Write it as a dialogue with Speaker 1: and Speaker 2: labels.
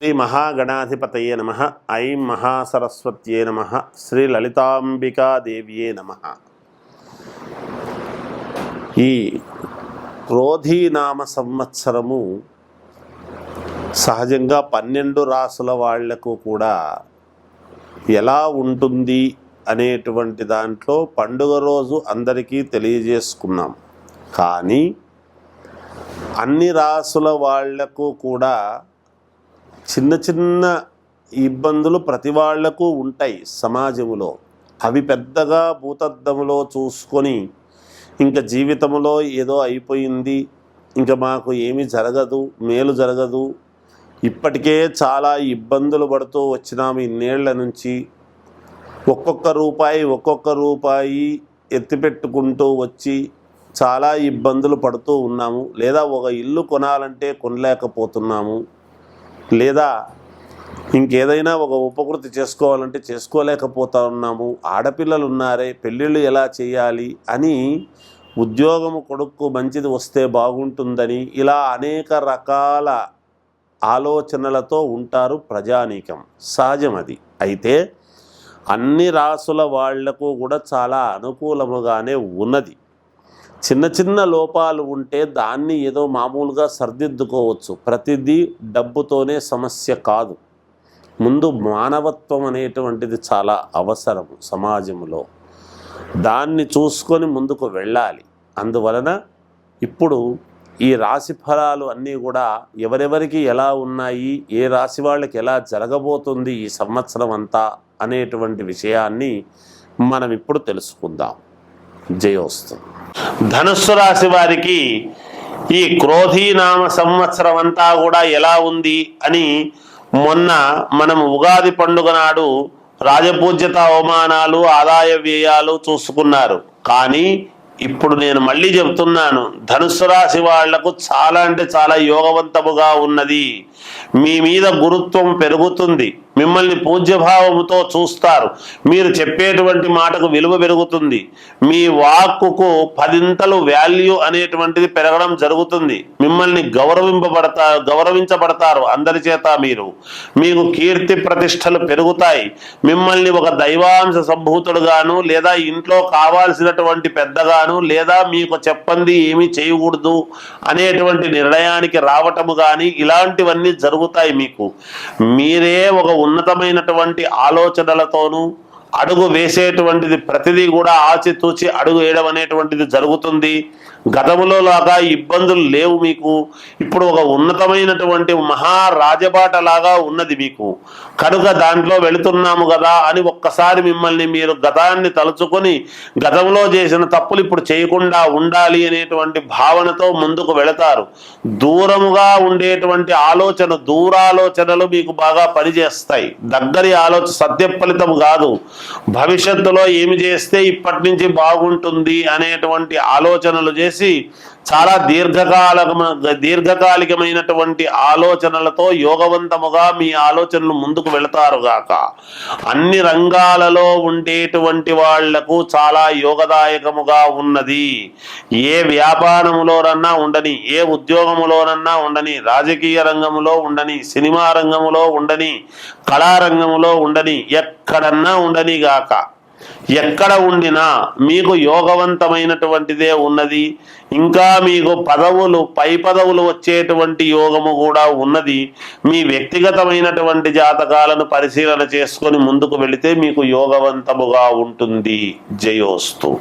Speaker 1: శ్రీ మహాగణాధిపతయే నమః. ఐం మహాసరస్వత్యే నమః. శ్రీ లలితాంబికాదేవ్యే నమః. ఈ క్రోధీనామ సంవత్సరము సహజంగా 12 రాసుల వాళ్లకు కూడా ఎలా ఉంటుంది అనేటువంటి దాంట్లో పండుగ రోజు అందరికీ తెలియజేసుకున్నాం. కానీ అన్ని రాసుల వాళ్లకు కూడా చిన్న చిన్న ఇబ్బందులు ప్రతి వాళ్లకు ఉంటాయి సమాజంలో. అవి పెద్దగా భూతద్దములో చూసుకొని ఇంకా జీవితంలో ఏదో అయిపోయింది, ఇంకా మాకు ఏమీ జరగదు, మేలు జరగదు, ఇప్పటికే చాలా ఇబ్బందులు పడుతూ వచ్చినాము ఇన్నేళ్ల నుంచి, ఒక్కొక్క రూపాయి ఎత్తిపెట్టుకుంటూ వచ్చి చాలా ఇబ్బందులు పడుతూ ఉన్నాము, లేదా ఒక ఇల్లు కొనాలంటే కొనలేకపోతున్నాము, లేదా ఇంకేదైనా ఒక ఉపకృతి చేసుకోవాలంటే చేసుకోలేకపోతా ఉన్నాము, ఆడపిల్లలు ఉన్నారే పెళ్ళిళ్ళు ఎలా చేయాలి అని, ఉద్యోగము కొడుకు మంచిది వస్తే బాగుంటుందని, ఇలా అనేక రకాల ఆలోచనలతో ఉంటారు ప్రజానీకం. సహజం అది. అయితే అన్ని రాసుల వాళ్లకు కూడా చాలా అనుకూలముగానే ఉన్నది. చిన్న చిన్న లోపాలు ఉంటే దాన్ని ఏదో మామూలుగా సర్దిద్దుకోవచ్చు. ప్రతిదీ డబ్బుతోనే సమస్య కాదు. ముందు మానవత్వం అనేటువంటిది చాలా అవసరం సమాజంలో. దాన్ని చూసుకొని ముందుకు వెళ్ళాలి. అందువలన ఇప్పుడు ఈ రాశి ఫలాలు అన్నీ కూడా ఎవరెవరికి ఎలా ఉన్నాయి, ఏ రాశి వాళ్ళకి ఎలా జరగబోతుంది ఈ సంవత్సరం అంతా అనేటువంటి విషయాన్ని మనం ఇప్పుడు తెలుసుకుందాం. జయోస్తు. ధనుస్సు రాశి వారికి ఈ క్రోధీనామ సంవత్సరం అంతా కూడా ఎలా ఉంది అని మొన్న మనం ఉగాది పండుగ నాడు రాజపూజ్యత అవమానాలు ఆదాయ వ్యయాలు చూసుకున్నారు. కానీ ఇప్పుడు నేను మళ్ళీ చెప్తున్నాను, ధనుస్సు రాశి వాళ్లకు చాలా అంటే చాలా యోగవంతముగా ఉన్నది. మీ మీద గురుత్వం పెరుగుతుంది, మిమ్మల్ని పూజ్యభావముతో చూస్తారు, మీరు చెప్పేటువంటి మాటకు విలువ పెరుగుతుంది, మీ వాక్కుకు 10 వాల్యూ అనేటువంటిది పెరగడం జరుగుతుంది, మిమ్మల్ని గౌరవించబడతారు అందరి చేత. మీకు కీర్తి ప్రతిష్టలు పెరుగుతాయి, మిమ్మల్ని ఒక దైవాంశ సంభూతుడుగాను, లేదా ఇంట్లో కావాల్సినటువంటి పెద్దగాను, లేదా మీకు చెప్పంది ఏమీ చేయకూడదు అనేటువంటి నిర్ణయానికి రావటము కానీ ఇలాంటివన్నీ జరుగుతాయి. మీకు మీరే ఒక ఉన్నతమైనటువంటి ఆలోచనలతోనూ అడుగు వేసేటువంటిది ప్రతిదీ కూడా ఆచితూచి అడుగు వేయడం అనేటువంటిది జరుగుతుంది. గతములో లాగా ఇబ్బందులు లేవు మీకు. ఇప్పుడు ఒక ఉన్నతమైనటువంటి మహారాజబాట లాగా ఉన్నది మీకు. కనుక దాంట్లో వెళుతున్నాము కదా అని ఒక్కసారి మిమ్మల్ని మీరు గతాన్ని తలుచుకొని గతంలో చేసిన తప్పులు ఇప్పుడు చేయకుండా ఉండాలి అనేటువంటి భావనతో ముందుకు వెళతారు. దూరముగా ఉండేటువంటి దూరాలోచనలు మీకు బాగా పనిచేస్తాయి. దగ్గరి ఆలోచన సత్య ఫలితం కాదు. భవిష్యత్తులో ఏమి చేస్తే ఇప్పటి నుంచి బాగుంటుంది అనేటువంటి ఆలోచనలు చేసి చాలా దీర్ఘకాలికమైనటువంటి ఆలోచనలతో యోగవంతముగా మీ ఆలోచనలు ముందుకు వెళతారు గాక. అన్ని రంగాలలో ఉండేటువంటి వాళ్లకు చాలా యోగదాయకముగా ఉన్నది. ఏ వ్యాపారములోనన్నా ఉండని, ఏ ఉద్యోగములోనన్నా ఉండని, రాజకీయ రంగంలో ఉండని, సినిమా రంగంలో ఉండని, కళారంగంలో ఉండని, ఎక్కడన్నా ఉండని గాక, ఎక్కడ ఉండినా మీకు యోగవంతమైనటువంటిదే ఉన్నది. ఇంకా మీకు పై పదవులు వచ్చేటువంటి యోగము కూడా ఉన్నది. మీ వ్యక్తిగతమైనటువంటి జాతకాలను పరిశీలన చేసుకొని ముందుకు వెళితే మీకు యోగవంతముగా ఉంటుంది. జయోస్తు.